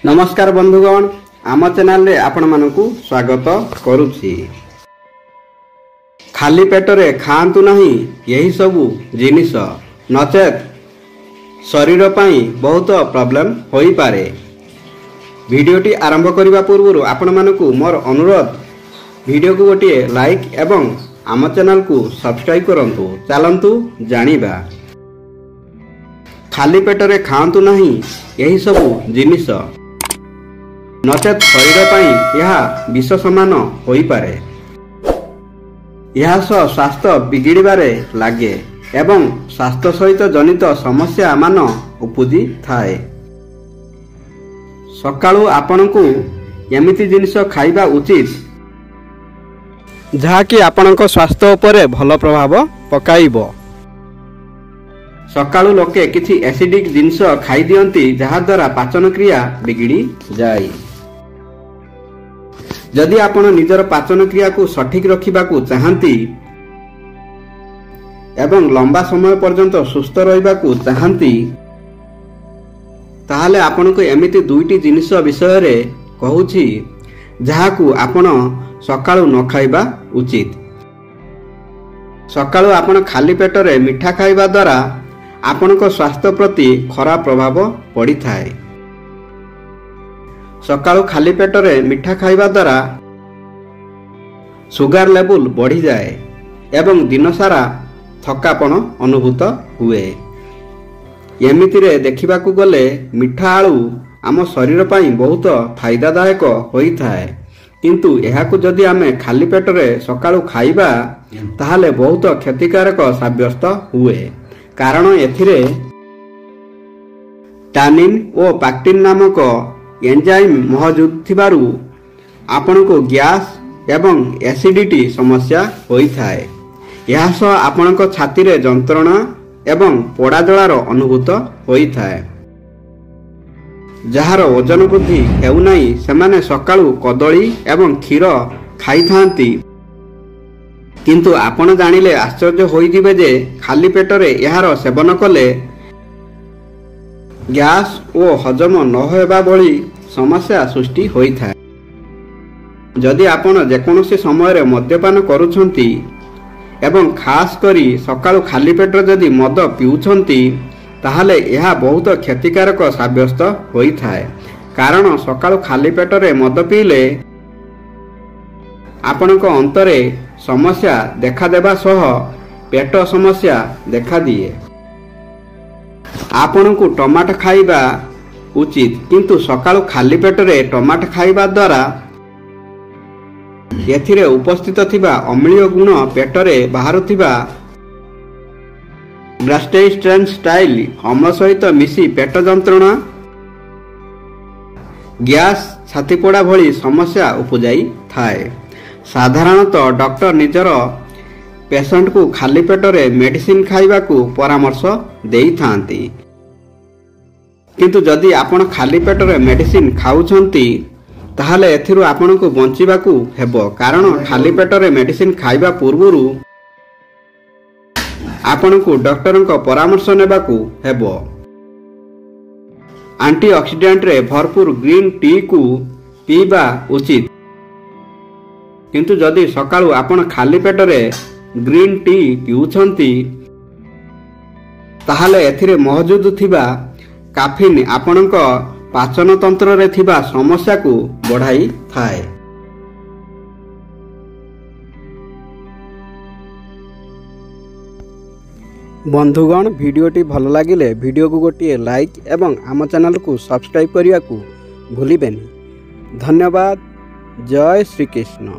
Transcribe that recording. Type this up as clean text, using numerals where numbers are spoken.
नमस्कार बंधुगण, आम चैनल रे आपण मानकु स्वागत करुछि। खाली पेटरे खांतु नहीं यही सबु जिनिस, नचेत शरीर पाई बहुत प्रॉब्लम होई पारे। वीडियोटी आरंभ करिबा पूर्व आपण मानकु मोर अनुरोध, वीडियो को गोटे लाइक एवं आम चैनल को सब्सक्राइब करंतु। चलंतु जानिबा खाली पेटरे खांतु नहीं यही सबु जिनिस, नचेत शरीर पाई यह विष समान होई पारे। यह स्वास्थ्य बिगिड़बारे लागे एवं स्वास्थ्य सहित जनित समस्या मान उपजी थाए। सकाळु आपनकु एमिति जिनिस खाइबा उचित जहा कि आपनक स्वास्थ्य उपरे भल प्रभाव पकाइबो। सकाळु लोके किछि एसिडिक जिनिस खाई दियंती जहा द्वारा पाचन क्रिया बिगिड़ी जाए। जदि आपण निजर पाचन क्रिया को सठिक रखिबा को चाहंती एवं लंबा समय पर्यंत सुस्थ रहिबा को चाहंती, ताहाले आपण को एमिति दुईटी जिनिस विषय रे कहूछि जहा को आपण सकाळु न खाइबा उचित। सकाळु आपण खाली पेटरे मिठा खाइबा द्वारा आपनक स्वास्थ्य प्रति खराब प्रभाव पड़ी थाए। सकाळु खाली पेटरे मिठा खाइबा द्वारा सुगर लेवल बढ़ी जाए एवं दिन सारा थकापन अनुभूत हुए। एमितिरे देखिबाकू गले मिठा आलू आम शरीर पाई बहुत फायदादायक होई थाए, किंतु एहाकू जदि आमे खाली पेटरे सकाळु खाइबा ताहाले बहुत क्षतिकारक साब्यस्त हुए। कारण एथिरे टानिन और पैक्टिन नामक एंजाइम मौजूद थिबारु आपण को गैस एवं एसिडिटी समस्या होई थाए। यह सह आपण को छाती रे जंत्रणा एवं पोड़ा जलार अनुभूत होई थाए। जहार ओजन वृद्धि हेउ नाही सेमाने सकाळु कदली एवं क्षीर खाई थांती, किंतु आपण जानिले आश्चर्य होई दिबे जे खाली पेटरे यार सेवन कले गैस और हजम न होबा भली समस्या सृष्टि होई थाए। जदि आपण जेकोनोसी समय रे मद्यपान करूछंती एवं खास करी सकाळु खाली पेटर जदि मद पिउछंती ताहाले यह बहुत क्षतिकारक साब्यस्त होई थाए। कारण सकाळु खाली पेटरे मद पीले आपणक अंतरे समस्या देखा देबा सह पेट समस्या देखा दिए। आपण को टमाटो खाइबा उचित, किंतु सकाळु खाली पेटरे टमाटो खाइबा द्वारा एथिरे उपस्थित थिबा अम्लीय गुण पेटरे बाहरुथिबा ग्यास्ट्रोइंटेस्टाइनल अम्ल सहित मिसी पेट जंत्रणा, गैस, छाती पोड़ा भली समस्या उपजाई थाए। साधारणतः डॉक्टर निजर पेशेंट को खाली पेटरे मेडिसिन खाइबा को परामर्श देई थांती, किंतु जदि आपण खाली पेटरे मेडिसिन खाउछंती ताहाले एथिरु आपण को बंचिबा को हेबो। कारण खाली पेटरे मेडिसिन खाइबा पूर्वरु आपण को डॉक्टर को परामर्श नेबा को हेबो। एंटीऑक्सीडेंट रे भरपूर ग्रीन टी को पीबा उचित, किंतु जदि सकाळु आपण खाली पेटरे ग्रीन टी पिउछंती ताहाले एथिरे मौजूद थिबा कैफीन आपणक पाचन तंत्र रे थिबा समस्या को बढ़ाई थाए। बंधुगण, वीडियोटी भल लागिले वीडियो को गोटे लाइक एवं आम चैनल को सब्सक्राइब करिया को भूलिबेनी। धन्यवाद। जय श्री कृष्ण।